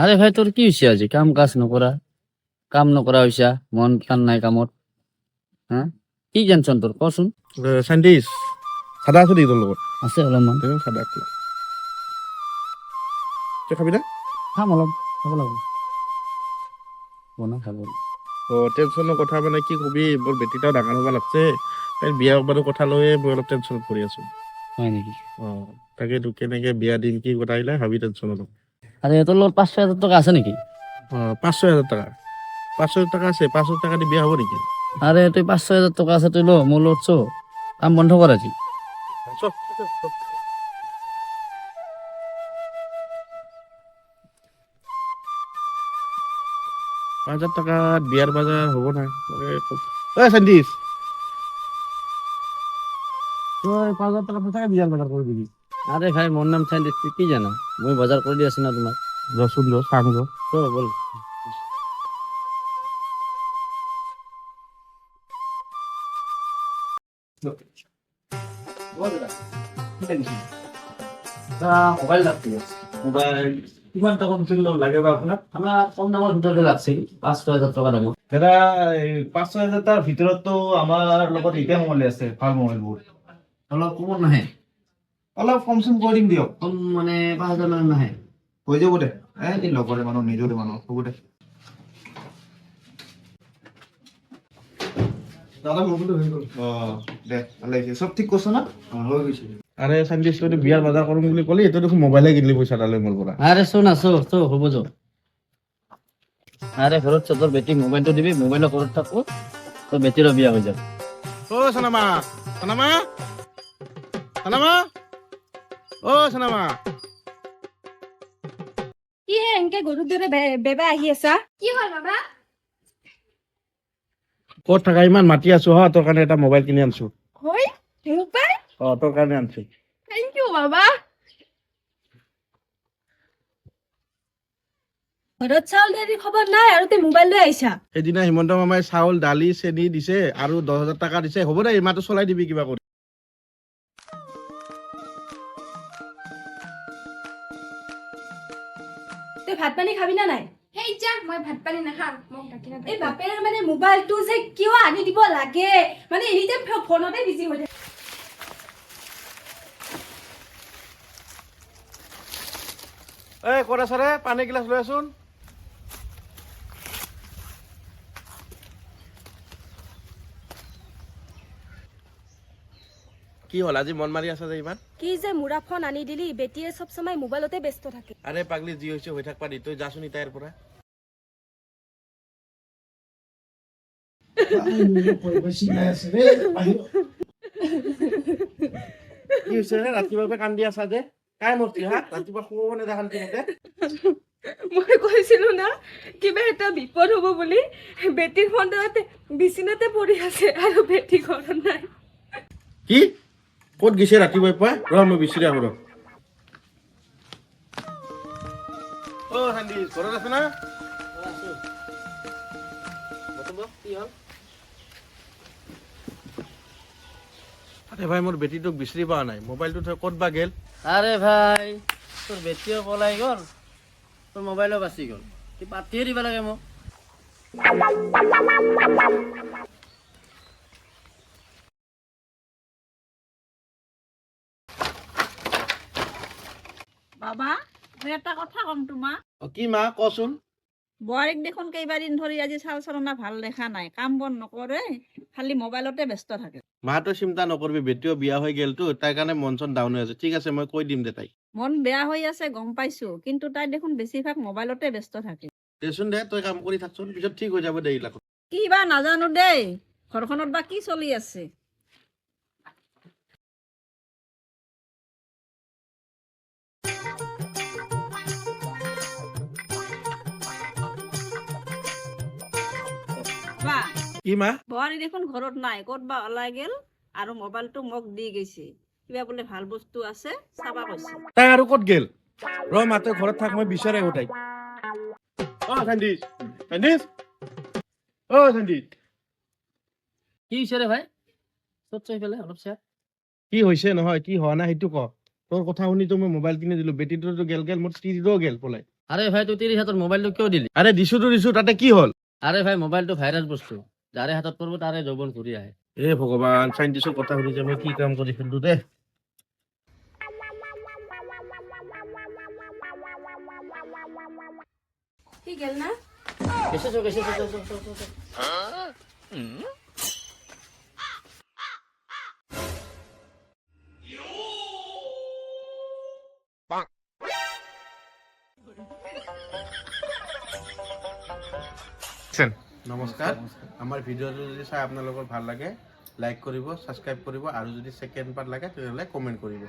আরে ভাই তোর কি হয়েছে আজি কাম কাজ নকরা কাম নকরা হইছা মন কান নাই কামত হ্যাঁ কি টেনশন তোর কচোন সাইন্টিষ্ট চাদা আছে নেকি তোৰ লগত আছে অলপমান একদম চাদা এক কিলো তই খাবি না খাম অলপ খাব লাগিব বনা খাব টেনশ্যনৰ কথা মানে কি কবি মোৰ বেটিটাও ডাঙৰ হ'ব লাগছে তাইৰ বিয়া হ'বৰ কথা লৈয়ে মই অলপ টেনশ্যনত পৰি আছো হয় নেকি তাকেতো কেনেকে বিয়া দিম কি কথা আহিলে ভাবি টেনশ্যন অলপ আরে তোর লোক 5,000 টাকা আছে নাকি 5,000 টাকা 5,000 টাকা আছে 5,000 টাকা দি বিয়া হ'ব নেকি আরে তুই 5,000 টাকা আছে তুই লো মোর লোট চো কাম বন্ধ কর আজি চল 5,000 টাকা বিয়াৰ বাজাৰ হ'ব নাই সাইন্টিষ্ট তই 5,000 টাকা থাকে বিয়াৰ বাজাৰ কৰি দিবি আরে ভাই মোর নাম চাই তুই কি জানো মই বাজার করে দিয়ে আসি না তোমার ৰচোন ৰ চাম ৰ তো বল মোবাইল লাগছে মোবাইল কিমান টকা লাগে বা আপোনাক আমার কম দামের ভিতরে লাগছে 5,000 টাকা দাম দাদা 5,000 টাকাৰ ভিতৰততো আমাৰ লগত এতিয়া মোবাইল আছে ভাল মোবাইলবোৰ অলপ কম নাহে অলপ কম চম কৰি দিম দিয়ক কম মানে 5,000 মান নাহে হৈ যাব দে এই লগৰে মানুহ নিজৰে মানুহ হ'ব দে দাদা মোবাইলটো হৈ গ'ল দে ভালে হৈছে চব ঠিক কৈছ না হৈ গৈছে আৰে সাইন্টিষ্ট তই বিয়াৰ বাজাৰ কৰিম বুলি ক'লি এতিয়া দেখোন মোবাইলে কিনিলি পইচা এটা লৈ মোৰ পৰা আরে শোন আসো তো হবো যো আরে ফেরত তোর বেটি মোবাইলটা দিবি মোবাইল করত থাকো তোর বেটিরও বিয়া হয়ে যাবে চানামা চানামা চানামা চানামা কি হে এনেকে গৰুৰ দৰে বেবা আহি আছা কি হ'ল বাবা ক'ত থাকা ইমান মাতি আছো তোৰ কাৰণে এটা মোবাইল কিনি আনছো হয় মোবাইল তোৰ কাৰণে আনছো থেংক ইউ বাবা ঘৰত চাউল দালিৰ খবৰ নাই আৰু তুমি মোবাইল লৈ আহিছা সেইদিনা হিমন্ত মামাই চাউল দালি চেনি দিছে আৰু 10,000 টাকা দিছে হ'ব দে ইমানটো চলাই দিবি কিবা কৰি তই ভাত পানী খাবি না নাই হেই যা মই ভাত পানী নাখাম মোক ডাকি না এই বাপেৰে মানে মোবাইলটো যে কিয় আনি দিব লাগে মানে এনি টাইম ফোনতে বিজি হৈ থাকে ক'ত আছ ৰে পানী গিলাচ লৈ আছোন কি হ'ল আজি মন মাৰি আছা যে ইমান কি যে মুৰা ফোন আনি দিলি বেটিয়ে সব সময় মোবাইলতে ব্যস্ত থাকে আৰে পাগলি যি হৈছে হৈ থাক পাৰি তই যাচোন তাইৰ পৰা কি হৈছে ৰাতিপুৱা কান্দি আছা যে কাই মূৰ্তি হা ৰাতিপুৱা শুব মানে দেখান তোমাকে মই কৈছিলো না কিবা এটা বিপদ হ'ব বুলি বেটিৰ ফোনতে বিছনাতে পৰি আছে আৰু বেটি ঘৰত নাই কি ক'ত গৈছে ৰাতিপুৱাই পুৱাই ৰ মই বিচাৰি আহো ৰ সান্দি ঘৰত আছে না আৰে ভাই মোৰ বেটিটোক বিচাৰি পোৱা নাই মোবাইলটো থৈ ক'ত বা গেল আরে ভাই তোর বেটিও পলাই গল তোর মোবাইলও বাঁচি গল তুই পাতিয়ে দিব লাগে মোক বাবা মই এটা কথা কম তোমাক কি মা কচোন বোৱাৰীক দেখোন কেইবাদিন ধৰি আজি চাল চলনা ভাল দেখা নাই কাম বন নকৰে খালি মোবাইলতে ব্যস্ত থাকে মা তই চিন্তা নকৰবি বেটিও বিয়া হৈ গেলতো তাই কাৰণে মন চন ডাউন হৈ আছে ঠিক আছে মই কৈ দিম দে তাই মন বেয়া হৈ আছে গম পাইছো কিন্তু তাই দেখোন বেছিভাগ মোবাইলতে ব্যস্ত থাকে দেচোন দে তই কাম কৰি থাকচোন পিছত ঠিক হৈ যাব দে এইবিলাক কি বা নাজানো দেই ঘৰখনত বা কি চলি আছে বা কি মা বোৱাৰী দেখোন ঘৰত নাই ক'ত বা ওলাই গেল আৰু মোবাইলটো মোক দি গৈছে কিবা বোলে ভাল বস্তু আছে চাবা কৈছে তাই আৰু ক'ত গেল ৰ মা তই ঘৰত থাক মই বিচাৰি আহো তাইক সান্দিছ সান্দিছ সান্দিছ কি হয়েছে ৰে ভাই তোৰ চাই ফেলে অলপ স্যাৰ কি হৈছে নহয় কি হোৱা নাই সেইটো ক তোৰ কথা শুনি তো মই মোবাইল কিনি দিলো বেটিটোতো গেল গেল মোৰ স্ত্ৰীটোও গেল পলাই আৰে ভাই তুই 30,000 মোবাইলটো কিয় দিলি? আৰে দিছো তাতে কি হ'ল? আৰে ভাই মোবাইলটো ভাইৰাছ বস্তু, যাৰে হাতত পৰিব তাৰে যৌৱন ঘূৰি আহে। এ ভগৱান, চাইণ্টিষ্টৰ কথা শুনি যে মই কি কাম কৰি ফেললো দে। সি গেল না? গেছে। নমস্কাৰ, আমাৰ ভিডিঅ'টো যদি চাই আপোনালোকৰ ভাল লাগে লাইক কৰিব, ছাবস্ক্ৰাইব কৰিব আৰু যদি ছেকেণ্ড পাৰ্ট লাগে তেতিয়াহ'লে কমেণ্ট কৰিব।